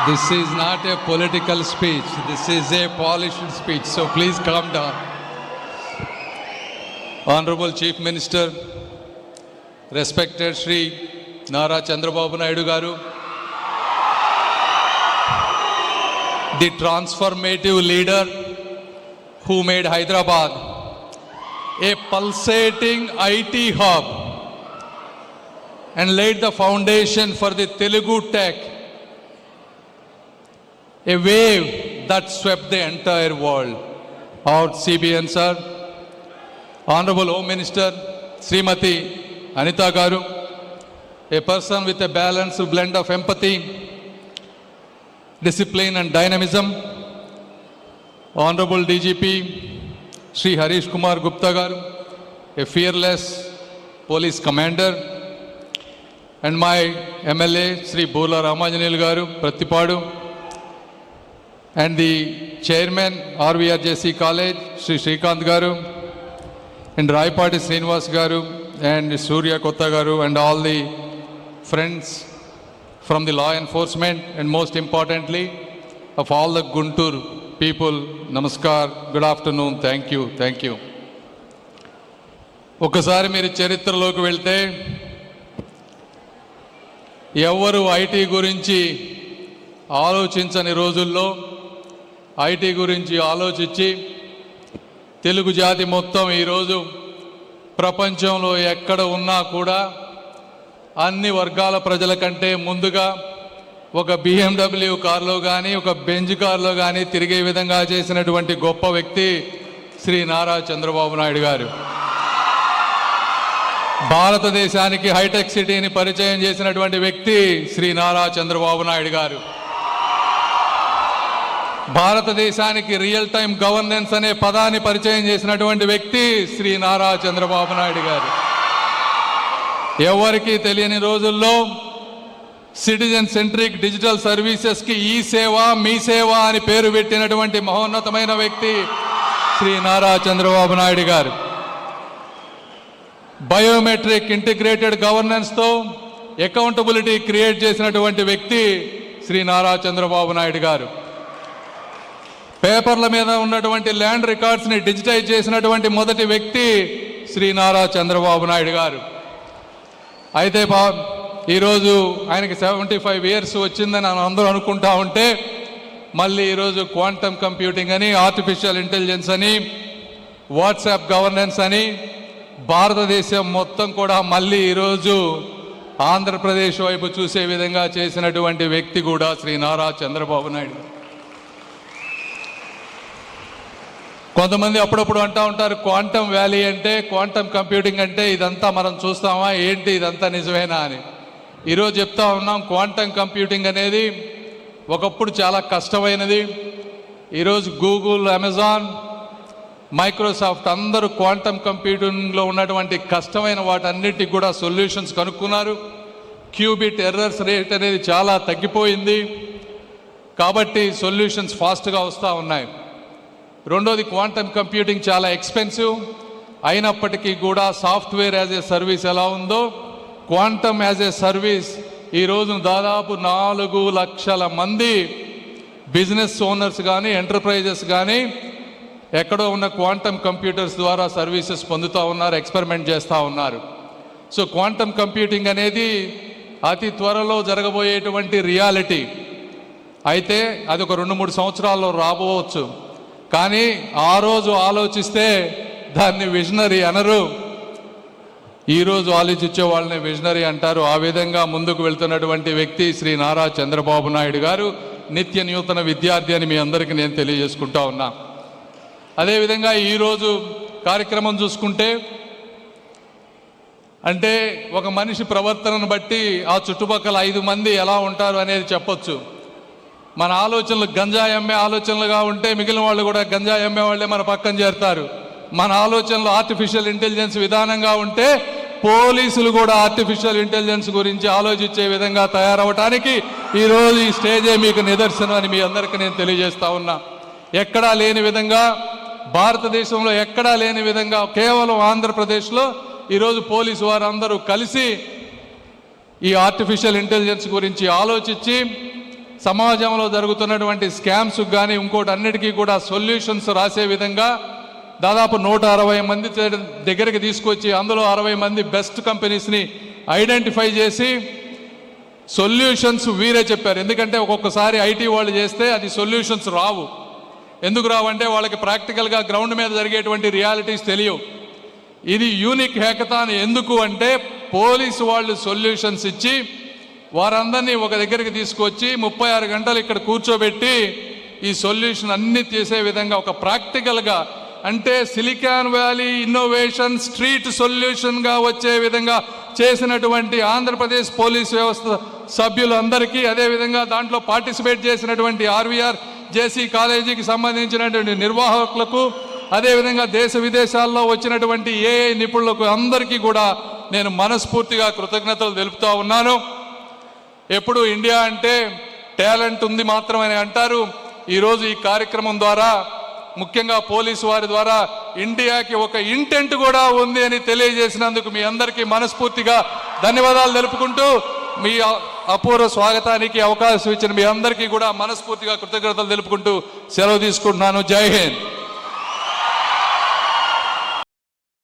This is not a political speech. This is a polished speech. So please calm down. Honorable Chief Minister, respected Shri Nara Chandrababu Naidu Garu, the transformative leader who made Hyderabad a pulsating IT hub and laid the foundation for the Telugu tech, a wave that swept the entire world. Our CBN sir, Honorable Home Minister Srimati Anita Garu, a person with a balanced blend of empathy, discipline and dynamism, Honorable DGP Shri Harish Kumar Gupta Garu, a fearless police commander, and my MLA Shri Bola Ramajanil Garu Pratipadu, and the chairman RVRJC College Shri Shrikant Garu, and Raipati Srinivas Garu and Surya Kotta Garu, and all the friends from the law enforcement, and most importantly of all the Guntur people, namaskar, good afternoon, thank you. ఒకసారి మీరు చరిత్రలోకి వెళ్తే ఎవరు IT గురించి ఆలోచించని రోజుల్లో IT గురించి ఆలోచించి తెలుగు జాతి మొత్తం ఈరోజు ప్రపంచంలో ఎక్కడ ఉన్నా కూడా అన్ని వర్గాల ప్రజల కంటే ముందుగా ఒక BMW కారులో కానీ ఒక బెంజ్ కారులో కానీ తిరిగే విధంగా చేసినటువంటి గొప్ప వ్యక్తి శ్రీ నారా చంద్రబాబు నాయుడు గారు. భారతదేశానికి హైటెక్ సిటీని పరిచయం చేసినటువంటి వ్యక్తి శ్రీ నారా చంద్రబాబు నాయుడు గారు. భారతదేశానికి రియల్ టైం గవర్నెన్స్ అనే పదాన్ని పరిచయం చేసినటువంటి వ్యక్తి శ్రీ నారా చంద్రబాబు నాయుడు గారు. ఎవరికీ తెలియని రోజుల్లో సిటిజన్ సెంట్రిక్ డిజిటల్ సర్వీసెస్కి ఈ సేవ మీ సేవ అని పేరు పెట్టినటువంటి మహోన్నతమైన వ్యక్తి శ్రీ నారా చంద్రబాబు నాయుడు గారు. బయోమెట్రిక్ ఇంటిగ్రేటెడ్ గవర్నెన్స్తో అకౌంటబిలిటీ క్రియేట్ చేసినటువంటి వ్యక్తి శ్రీ నారా చంద్రబాబు నాయుడు గారు. పేపర్ల మీద ఉన్నటువంటి ల్యాండ్ రికార్డ్స్ని డిజిటైజ్ చేసినటువంటి మొదటి వ్యక్తి శ్రీ నారా చంద్రబాబు నాయుడు గారు. అయితే ఈరోజు ఆయనకి 75 years వచ్చిందని అందరూ అనుకుంటా ఉంటే మళ్ళీ ఈరోజు క్వాంటమ్ కంప్యూటింగ్ అని, ఆర్టిఫిషియల్ ఇంటెలిజెన్స్ అని, వాట్సాప్ గవర్నెన్స్ అని భారతదేశం మొత్తం కూడా మళ్ళీ ఈరోజు ఆంధ్రప్రదేశ్ వైపు చూసే విధంగా చేసినటువంటి వ్యక్తి కూడా శ్రీ నారా చంద్రబాబు నాయుడు. కొంతమంది అప్పుడప్పుడు అంటూ ఉంటారు క్వాంటమ్ వ్యాలీ అంటే, క్వాంటమ్ కంప్యూటింగ్ అంటే ఇదంతా మనం చూస్తామా ఏంటి, ఇదంతా నిజమేనా అని. ఈరోజు చెప్తా ఉన్నాం క్వాంటమ్ కంప్యూటింగ్ అనేది ఒకప్పుడు చాలా కష్టమైనది. ఈరోజు గూగుల్, అమెజాన్, మైక్రోసాఫ్ట్ అందరూ క్వాంటమ్ కంప్యూటింగ్లో ఉన్నటువంటి కష్టమైన వాటన్నిటికి కూడా సొల్యూషన్స్ కనుక్కున్నారు. క్యూబిట్ ఎర్రర్స్ రేట్ అనేది చాలా తగ్గిపోయింది కాబట్టి సొల్యూషన్స్ ఫాస్ట్గా వస్తూ ఉన్నాయి. రెండోది క్వాంటమ్ కంప్యూటింగ్ చాలా ఎక్స్పెన్సివ్ అయినప్పటికీ కూడా సాఫ్ట్వేర్ యాజ్ ఏ సర్వీస్ ఎలా ఉందో క్వాంటమ్ యాజ్ ఏ సర్వీస్ ఈ రోజున దాదాపు 4 లక్షల మంది బిజినెస్ ఓనర్స్ కానీ ఎంటర్ప్రైజెస్ కానీ ఎక్కడో ఉన్న క్వాంటమ్ కంప్యూటర్స్ ద్వారా సర్వీసెస్ పొందుతూ ఉన్నారు, ఎక్స్పెరిమెంట్ చేస్తూ ఉన్నారు. సో క్వాంటమ్ కంప్యూటింగ్ అనేది అతి త్వరలో జరగబోయేటువంటి రియాలిటీ. అయితే అది ఒక 2-3 సంవత్సరాల్లో రాబోవచ్చు. కానీ ఆ రోజు ఆలోచిస్తే దాన్ని విజనరీ అనరు, ఈరోజు ఆలోచించే వాళ్ళని విజనరీ అంటారు. ఆ విధంగా ముందుకు వెళ్తున్నటువంటి వ్యక్తి శ్రీ నారా చంద్రబాబు నాయుడు గారు. నిత్య నూతన విద్యార్థి అని మీ అందరికీ నేను తెలియజేసుకుంటా ఉన్నా. అదేవిధంగా ఈరోజు కార్యక్రమం చూసుకుంటే అంటే ఒక మనిషి ప్రవర్తనను బట్టి ఆ చుట్టుపక్కల 5 మంది ఎలా ఉంటారు అనేది చెప్పొచ్చు. మన ఆలోచనలు గంజాయి అమ్మే ఆలోచనలుగా ఉంటే మిగిలిన వాళ్ళు కూడా గంజాయి అమ్మే వాళ్ళే మన పక్కన చేరుతారు. మన ఆలోచనలు ఆర్టిఫిషియల్ ఇంటెలిజెన్స్ విధానంగా ఉంటే పోలీసులు కూడా ఆర్టిఫిషియల్ ఇంటెలిజెన్స్ గురించి ఆలోచించే విధంగా తయారవటానికి ఈరోజు ఈ స్టేజే మీకు నిదర్శనం అని మీ అందరికీ నేను తెలియజేస్తా ఉన్నా. ఎక్కడా లేని విధంగా, భారతదేశంలో ఎక్కడా లేని విధంగా కేవలం ఆంధ్రప్రదేశ్లో ఈరోజు పోలీసు వారందరూ కలిసి ఈ ఆర్టిఫిషియల్ ఇంటెలిజెన్స్ గురించి ఆలోచించి సమాజంలో జరుగుతున్నటువంటి స్కామ్స్ కానీ ఇంకోటి అన్నిటికీ కూడా సొల్యూషన్స్ రాసే విధంగా దాదాపు 160 మంది దగ్గరికి తీసుకొచ్చి అందులో 60 మంది బెస్ట్ కంపెనీస్ని ఐడెంటిఫై చేసి సొల్యూషన్స్ వీరే చెప్పారు. ఎందుకంటే ఒక్కొక్కసారి ఐటీ వాళ్ళు చేస్తే అది సొల్యూషన్స్ రావు. ఎందుకు రావంటే వాళ్ళకి ప్రాక్టికల్గా గ్రౌండ్ మీద జరిగేటువంటి రియాలిటీస్ తెలియవు. ఇది యూనిక్ హ్యాకథాన్. ఎందుకు అంటే పోలీసు వాళ్ళు సొల్యూషన్స్ ఇచ్చి వారందరినీ ఒక దగ్గరికి తీసుకొచ్చి 36 గంటలు ఇక్కడ కూర్చోబెట్టి ఈ సొల్యూషన్ అన్ని చేసే విధంగా ఒక ప్రాక్టికల్గా, అంటే సిలికాన్ వ్యాలీ ఇన్నోవేషన్ స్ట్రీట్ సొల్యూషన్గా వచ్చే విధంగా చేసినటువంటి ఆంధ్రప్రదేశ్ పోలీస్ వ్యవస్థ సభ్యులందరికీ, అదేవిధంగా దాంట్లో పార్టిసిపేట్ చేసినటువంటి ఆర్వీఆర్ జేసీ కాలేజీకి సంబంధించినటువంటి నిర్వాహకులకు, అదేవిధంగా దేశ విదేశాల్లో వచ్చినటువంటి ఏఐ నిపుణులకు అందరికీ కూడా నేను మనస్ఫూర్తిగా కృతజ్ఞతలు తెలుపుతూ ఉన్నాను. ఎప్పుడు ఇండియా అంటే టాలెంట్ ఉంది మాత్రమే అంటారు. ఈరోజు ఈ కార్యక్రమం ద్వారా ముఖ్యంగా పోలీసు వారి ద్వారా ఇండియాకి ఒక ఇంటెంట్ కూడా ఉంది అని తెలియజేసినందుకు మీ అందరికీ మనస్ఫూర్తిగా ధన్యవాదాలు తెలుపుకుంటూ, మీ అపూర్వ స్వాగతానికి అవకాశం ఇచ్చిన మీ అందరికీ కూడా మనస్ఫూర్తిగా కృతజ్ఞతలు తెలుపుకుంటూ సెలవు తీసుకుంటున్నాను. జై హింద్.